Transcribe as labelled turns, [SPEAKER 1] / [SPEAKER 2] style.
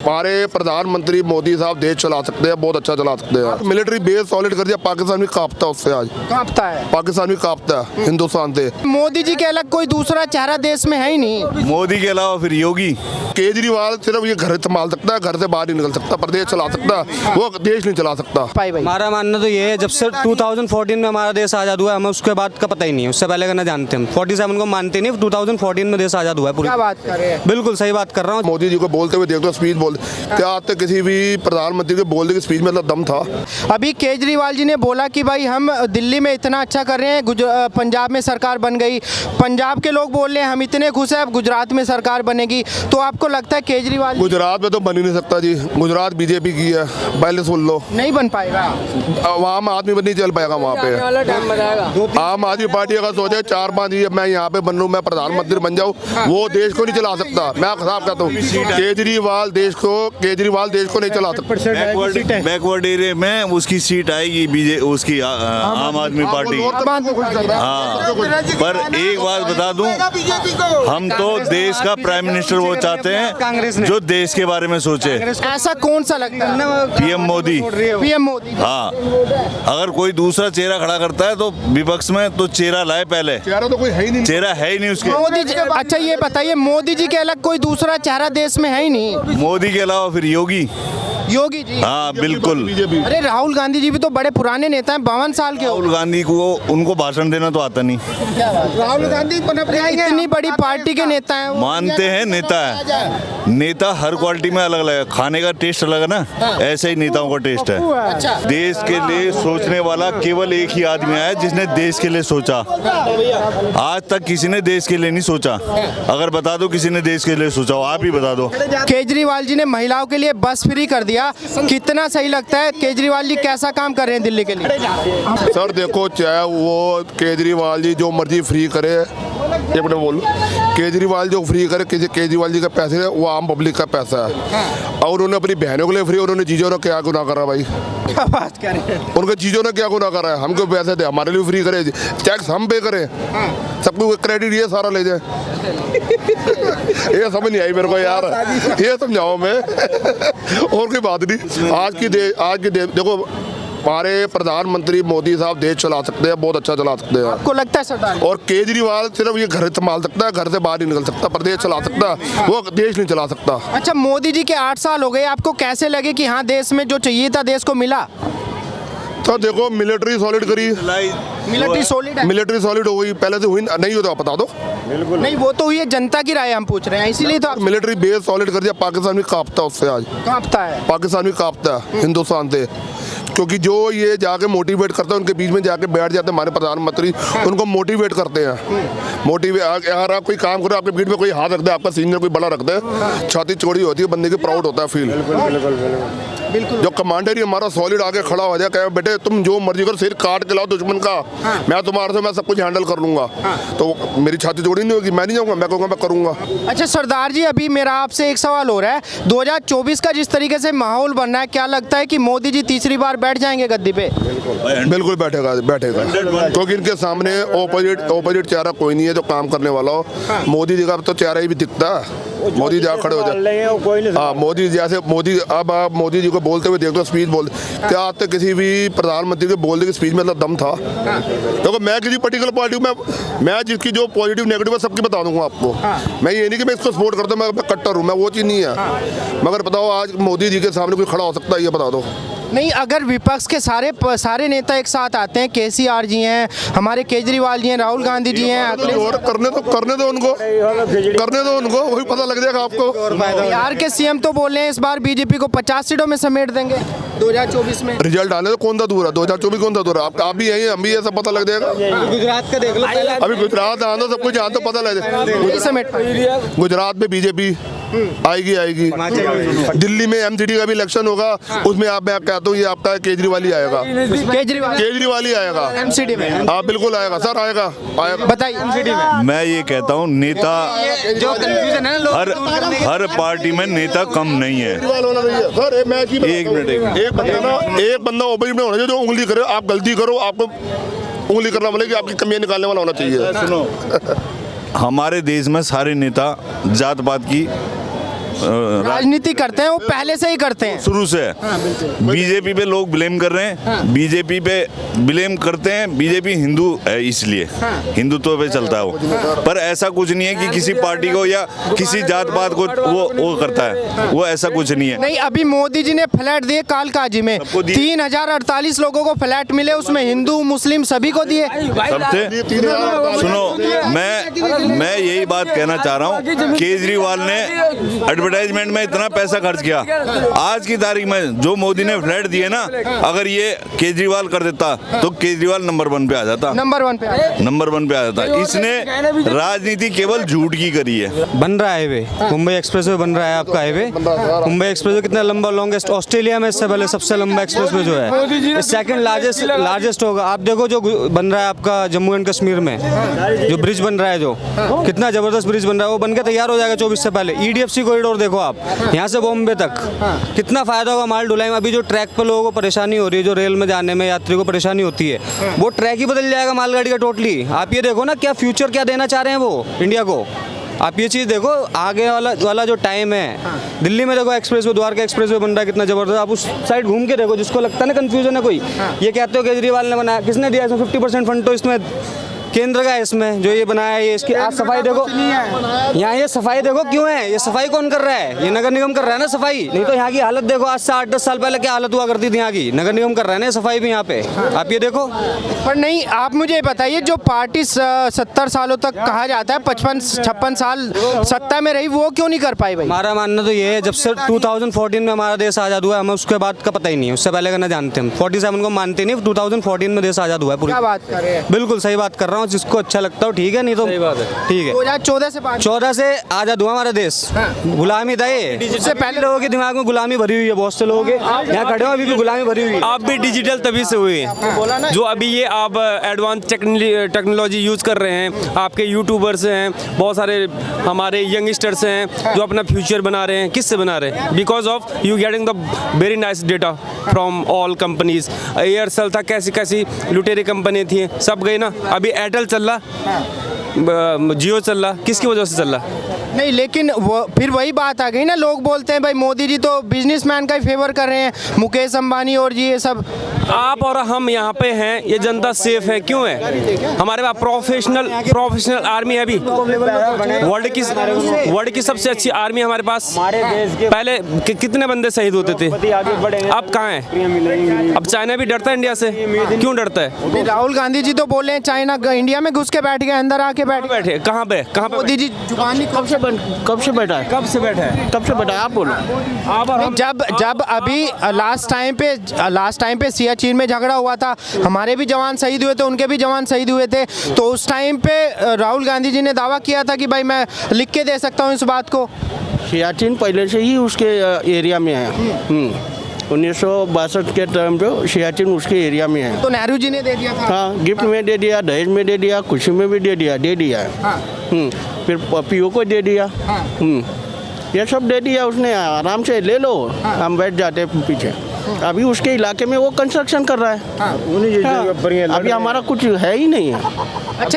[SPEAKER 1] हमारे प्रधानमंत्री मोदी साहब देश चला सकते हैं, बहुत अच्छा चला सकते हैं। मिलिट्री बेस सॉलिड कर दिया, पाकिस्तान भी कांपता है उससे। आज
[SPEAKER 2] कांपता है
[SPEAKER 1] पाकिस्तान भी कांपता है हिंदुस्तान से।
[SPEAKER 2] मोदी जी के अलग कोई दूसरा चेहरा देश में है ही नहीं।
[SPEAKER 3] मोदी के अलावा फिर योगी।
[SPEAKER 1] केजरीवाल सिर्फ ये घर संभाल सकता है, घर से बाहर नहीं निकल सकता, प्रदेश चला सकता है, वो देश नहीं चला सकता।
[SPEAKER 2] भाई
[SPEAKER 4] हमारा मानना तो ये है, जब से 2014 में हमारा देश आज़ाद हुआ है, हमें उसके बाद का पता ही नहीं है, उससे पहले का ना जानते हम। 47 को मानते नहीं, 2014 में देश आज़ाद हुआ है पूरी।
[SPEAKER 2] क्या बात कर रहे हैं?
[SPEAKER 4] बिल्कुल सही बात कर रहा हूँ।
[SPEAKER 1] मोदी जी को बोलते हुए देख दो, स्पीच बोलते क्या आज तक किसी भी प्रधानमंत्री के बोलने की स्पीच में मतलब दम था?
[SPEAKER 2] अभी केजरीवाल जी ने बोला कि भाई हम दिल्ली में इतना अच्छा कर रहे हैं, पंजाब में सरकार बन गई, पंजाब के लोग बोल रहे हैं हम इतने खुश हैं, अब गुजरात में सरकार बनेगी। तो आपको लगता है केजरीवाल
[SPEAKER 1] गुजरात में तो बन ही नहीं सकता जी, गुजरात बीजेपी की है, पहले सुन लो।
[SPEAKER 2] नहीं बन पाएगा?
[SPEAKER 1] आम आदमी पर नहीं चल पाएगा वहाँ पे। आम आदमी पार्टी अगर सोचे 4-5 मैं यहाँ पे बन लूँ, मैं प्रधानमंत्री बन जाऊँ, वो देश को नहीं चला सकता। मैं साफ कहता हूँ, केजरीवाल देश को नहीं चला सकता।
[SPEAKER 3] बैकवर्ड एरिया में उसकी सीट आएगी, उसकी आम आदमी पार्टी। हाँ, पर एक बात बता दूं, हम तो देश का प्राइम मिनिस्टर वो चाहते हैं जो देश के बारे में सोचे।
[SPEAKER 2] ऐसा कौन सा लगता है?
[SPEAKER 3] पीएम मोदी।
[SPEAKER 2] पीएम मोदी।
[SPEAKER 3] हाँ, अगर कोई दूसरा चेहरा खड़ा करता है तो विपक्ष में तो चेहरा लाए पहले।
[SPEAKER 1] चेहरा तो कोई है ही नहीं,
[SPEAKER 3] चेहरा है ही नहीं उसके।
[SPEAKER 2] मोदी जी, अच्छा ये बताइए, मोदी जी के अलग कोई दूसरा चेहरा देश में है ही नहीं।
[SPEAKER 3] मोदी के अलावा फिर योगी।
[SPEAKER 2] योगी जी?
[SPEAKER 3] हाँ बिल्कुल।
[SPEAKER 2] अरे राहुल गांधी जी भी तो बड़े पुराने नेता हैं, 52 साल के हो।
[SPEAKER 3] राहुल गांधी को उनको भाषण देना तो आता नहीं।
[SPEAKER 2] राहुल गांधी इतनी बड़ी पार्टी के नेता हैं वो।
[SPEAKER 3] मानते हैं नेता है, नेता हर क्वालिटी में अलग अलग है, खाने का टेस्ट अलग है ना, ऐसे ही नेताओं का टेस्ट है। देश के लिए सोचने वाला केवल एक ही आदमी है जिसने देश के लिए सोचा। आज तक किसी ने देश के लिए नहीं सोचा। अगर बता दो किसी ने देश के लिए सोचा हो, आप ही बता दो।
[SPEAKER 2] केजरीवाल जी ने महिलाओं के लिए बस फ्री कर दिया, कितना सही लगता है? केजरीवाल जी कैसा काम कर रहे हैं दिल्ली के लिए?
[SPEAKER 1] सर देखो, चाहे वो केजरीवाल जी जो मर्जी फ्री करे, एक मिनट बोलो, केजरीवाल जो फ्री करे, केजरीवाल जी का पैसे है, वो आम पब्लिक का पैसा है। और उन्होंने अपनी बहनों के लिए फ्री, उन्होंने चीजों ने क्या गुनाह करा भाई?
[SPEAKER 2] क्या बात कर रहे हैं?
[SPEAKER 1] उनके चीजों ने क्या गुनाह करा है? हमको पैसे दे, हमारे लिए फ्री करे, टैक्स हम पे करें, सबको क्रेडिट ये सारा ले जाए। ये समझ नहीं आई मेरे को यार, ये समझाओ मैं। और कोई बात नहीं। आज की देखो, हमारे प्रधानमंत्री मोदी साहब देश चला सकते हैं, बहुत अच्छा चला सकते हैं।
[SPEAKER 2] आपको लगता है सरदार?
[SPEAKER 1] और केजरीवाल सिर्फ ये घर संभाल सकता है, घर से बाहर नहीं निकल सकता, प्रदेश चला सकता है, वो देश नहीं चला सकता।
[SPEAKER 2] अच्छा, मोदी जी के 8 साल हो गए, आपको कैसे लगे कि हाँ देश में जो चाहिए था देश को मिला?
[SPEAKER 1] तो देखो, मिलिट्री सॉलिड करी,
[SPEAKER 2] मिलिट्री सॉलिड है?
[SPEAKER 1] मिलिट्री सॉलिड हो गई, पहले से हुई नहीं हो तो आप बता दो।
[SPEAKER 2] नहीं, वो तो हुई है, जनता की राय हम पूछ रहे हैं, इसीलिए तो आप।
[SPEAKER 1] मिलिट्री बेस सॉलिड कर दिया, पाकिस्तान भी कांपता है उससे। आज
[SPEAKER 2] कांपता है?
[SPEAKER 1] पाकिस्तान भी कांपता है हिंदुस्तान से, क्योंकि जो ये जाके मोटिवेट करते हैं, उनके बीच में जाके बैठ जाते हैं हमारे प्रधानमंत्री, उनको मोटिवेट करते हैं। मोटिवेट, अगर आप कोई काम करो, आपके बीच में कोई हाथ रख दे, आपका सीनियर कोई बड़ा रख दे, छाती चौड़ी होती है बंदे की, प्राउड होता है फील।
[SPEAKER 2] बिल्कुल।
[SPEAKER 1] जो कमांडर ही हमारा सॉलिड आके खड़ा हो जाए, कहे बेटे तुम जो मर्जी करो, सिर काट के लाओ दुश्मन का, मैं तुम्हारे से मैं सब कुछ हैंडल कर लूंगा, तो मेरी छाती चौड़ी नहीं होगी, मैं नहीं जाऊंगा, मैं कहूँगा मैं करूंगा।
[SPEAKER 2] अच्छा सरदार जी, अभी मेरा आपसे एक सवाल हो रहा है, 2024 का जिस तरीके से माहौल बन रहा है, क्या लगता है कि मोदी जी तीसरी बार बैठ जाएंगे गद्दी पे?
[SPEAKER 1] बिल्कुल बैठेगा, क्योंकि इनके सामने ओपोजिट चेहरा कोई नहीं है जो काम करने वाला हो। मोदी जी का तो चेहरा ही भी दिखता है, मोदी जी खड़े हो जाए। हाँ, मोदी जैसे अब आप मोदी जी को बोलते हुए देख दो, स्पीच बोलते क्या आज तक किसी भी प्रधानमंत्री के बोलने की स्पीच में मतलब दम था? क्योंकि मैं किसी पर्टिकुलर पार्टी में, मैं जिसकी जो पॉजिटिव नेगेटिव है सबकी बता दूंगा आपको। मैं ये नहीं कि मैं इसको सपोर्ट करता हूँ, मैं कट्टर हूँ, मैं वो चीज़ नहीं है। मगर बताओ आज मोदी जी के सामने कोई खड़ा हो सकता है? ये बता दो।
[SPEAKER 2] नहीं, अगर विपक्ष के सारे नेता एक साथ आते हैं, केसीआर जी हैं, हमारे केजरीवाल जी हैं, राहुल गांधी जी हैं,
[SPEAKER 1] करने दो उनको, वही पता लग जाएगा आपको।
[SPEAKER 2] बिहार के सीएम तो बोल रहे हैं इस बार बीजेपी को 50 सीटों में समेट देंगे 2024 में।
[SPEAKER 1] रिजल्ट आने तो कौन सा दूर है, 2024 कौन सा दूर है? आप भी यही, हम भी ये सब पता लग जाएगा।
[SPEAKER 4] गुजरात का देख लो,
[SPEAKER 1] अभी गुजरात आना सब कुछ यहाँ तो पता लग जाएगा। गुजरात में बीजेपी आएगी। दिल्ली में एमसीडी का भी इलेक्शन होगा, उसमें मैं कहता हूँ ये आपका केजरीवाल ही आएगा। केजरीवाल ही आएगा
[SPEAKER 2] एमसीडी में?
[SPEAKER 1] हाँ बिल्कुल आएगा सर, आएगा।
[SPEAKER 2] बताइए एमसीडी में।
[SPEAKER 3] मैं ये कहता हूँ, नेता
[SPEAKER 4] जो कंफ्यूजन है ना,
[SPEAKER 3] हर पार्टी में नेता कम नहीं है।
[SPEAKER 1] सर
[SPEAKER 3] एक मिनट,
[SPEAKER 1] एक बंदा ओपोजिट में होना चाहिए जो उंगली करे, आप गलती करो, आपको उंगली करना बोले कि आपकी कमियां निकालने वाला होना चाहिए।
[SPEAKER 3] सुनो, हमारे देश में सारे नेता जात पात की
[SPEAKER 2] राजनीति करते हैं वो पहले से ही करते हैं।
[SPEAKER 3] शुरू से बीजेपी पे लोग ब्लेम कर रहे हैं, बीजेपी पे ब्लेम करते हैं, बीजेपी हिंदू है इसलिए हिंदुत्व पे चलता है वो, पर ऐसा कुछ नहीं है कि किसी पार्टी को या किसी जात पात को वो करता है, वो ऐसा कुछ नहीं है।
[SPEAKER 2] नहीं, अभी मोदी जी ने फ्लैट दिए कालकाजी में,
[SPEAKER 3] सबको दिए।
[SPEAKER 2] 3048 लोगों को फ्लैट मिले, उसमें हिंदू मुस्लिम सभी को दिए।
[SPEAKER 3] सबसे सुनो, मैं यही बात कहना चाह रहा हूँ, केजरीवाल ने एडवर्टाइजमेंट में इतना पैसा खर्च किया, आज की तारीख में जो मोदी ने फ्लैट दिए ना, अगर ये केजरीवाल कर देता तो केजरीवाल नंबर 1 पे आ जाता,
[SPEAKER 2] नंबर 1 पे।
[SPEAKER 3] नंबर 1 पे आ जाता। इसने राजनीति केवल झूठ की करी है।
[SPEAKER 4] बन रहा है हाईवे, मुंबई एक्सप्रेसवे बन रहा है आपका हाईवे। मुंबई एक्सप्रेसवे कितना लंबा, लॉन्गेस्ट ऑस्ट्रेलिया में इससे पहले सबसे लंबा एक्सप्रेसवे जो है, सेकंड लार्जेस्ट होगा। आप देखो जो बन रहा है आपका जम्मू एंड कश्मीर में, जो ब्रिज बन रहा है, जो कितना जबरदस्त ब्रिज बन रहा है, वो बन के तैयार हो जाएगा 24 से पहले। EDFC कॉरिडोर देखो आप, यहाँ से बॉम्बे तक कितना फायदा होगा माल ढुलाई में। अभी जो ट्रैक पर लोगों को परेशानी हो रही है, जो रेल में जाने में यात्री को परेशानी होती है, वो ट्रैक ही बदल जाएगा मालगाड़ी का टोटली। आप ये देखो ना क्या फ्यूचर क्या देना चाह रहे हैं वो इंडिया को। आप ये चीज़ देखो, आगे वाला जो टाइम है, दिल्ली में देखो एक्सप्रेसवे, द्वारका एक्सप्रेसवे बन रहा है कितना जबरदस्त। आप उस साइड घूम के देखो, जिसको लगता है ना कंफ्यूजन है कोई, ये कहते हो केजरीवाल ने बनाया, किसने दिया इसमें 50% फंड तो इसमें केंद्र का है, इसमें जो ये बनाया है। ये इसकी आज सफाई देखो, यहाँ ये सफाई देखो क्यों है, ये सफाई कौन कर रहा है, ये नगर निगम कर रहा है ना सफाई। नहीं तो यहाँ की हालत देखो, आज से 8-10 साल पहले क्या हालत हुआ करती थी यहाँ की, नगर निगम कर रहा है ना सफाई भी यहाँ पे, आप ये देखो।
[SPEAKER 2] पर नहीं, आप मुझे बताइए, जो पार्टी 70 सालों तक कहा जाता है, 55-56 साल सत्ता में रही, वो क्यों नहीं कर पाई भाई?
[SPEAKER 4] हमारा मानना तो ये है, जब से 2014 में हमारा देश आज़ाद हुआ है, हमें उसके बाद का पता ही नहीं है, उससे पहले का ना जानते हम। 47 को मानते नहीं, 2014 में देश आज़ाद हुआ है पूरी।
[SPEAKER 2] क्या बात कर रहे हैं?
[SPEAKER 4] बिल्कुल सही बात कर रहा हूँ, जिसको अच्छा लगता हो ठीक है, नहीं तो सही बात है, ठीक है।
[SPEAKER 2] 2014 से
[SPEAKER 4] 14 से आज़ाद हुआ हमारा देश, गुलामी था ये। इससे पहले लोगों के दिमाग में गुलामी भरी हुई है, बहुत से लोगों के यहाँ खड़े हो अभी भी गुलामी भरी हुई है।
[SPEAKER 5] आप भी डिजिटल तभी से हुए हैं, जो अभी ये आप एडवांस टेक्नोलॉजी यूज़ कर रहे हैं। आपके यूट्यूबर्स हैं, बहुत सारे हमारे यंगस्टर्स हैं जो अपना फ्यूचर बना रहे हैं। किससे बना रहे हैं? Because of you getting the very nice data from all companies. Aircel था, कैसी कैसी लुटेरी कंपनी थी, सब गई ना। अभी एयरटेल चल रहा, जियो चल रहा, किसकी वजह से चल रहा?
[SPEAKER 2] नहीं, लेकिन वो फिर वही बात आ गई ना, लोग बोलते हैं भाई मोदी जी तो बिजनेसमैन का ही फेवर कर रहे हैं, मुकेश अंबानी और जी ये सब।
[SPEAKER 5] आप और हम यहाँ पे हैं, ये जनता सेफ है, क्यों है? हमारे पास प्रोफेशनल आर्मी है। अभी वर्ल्ड की सबसे अच्छी आर्मी हमारे पास। पहले कितने बंदे शहीद होते थे, अब कहाँ है? अब चाइना भी डरता है इंडिया से, क्यों डरता है?
[SPEAKER 2] राहुल गांधी जी तो बोले हैं चाइना इंडिया में घुस के बैठ गए, अंदर आके बैठे।
[SPEAKER 5] कहाँ पे
[SPEAKER 2] मोदी जी जुबानी कब से बैठा है? आप बोलो। जब अभी लास्ट टाइम पे सियाचिन में झगड़ा हुआ था, हमारे भी जवान शहीद हुए थे, उनके भी जवान शहीद हुए थे, तो उस टाइम पे राहुल गांधी जी ने दावा किया था कि भाई मैं लिख के दे सकता हूँ इस बात को।
[SPEAKER 6] सियाचिन पहले से ही उसके एरिया में है। 1962 के टाइम पे सियाचिन उसके एरिया में है।
[SPEAKER 2] तो नेहरू जी ने दे दिया था।
[SPEAKER 6] हाँ, गिफ्ट में दे दिया, दहेज में दे दिया, खुशी में भी दे दिया है।
[SPEAKER 2] हाँ।
[SPEAKER 6] फिर पपियों को दे दिया।
[SPEAKER 2] हाँ।
[SPEAKER 6] ये सब दे दिया उसने, आराम से ले लो।
[SPEAKER 2] हाँ।
[SPEAKER 6] हम बैठ जाते पीछे। अभी उसके इलाके में वो कंस्ट्रक्शन कर रहा है।
[SPEAKER 2] हाँ।
[SPEAKER 6] अभी हमारा कुछ है ही नहीं है।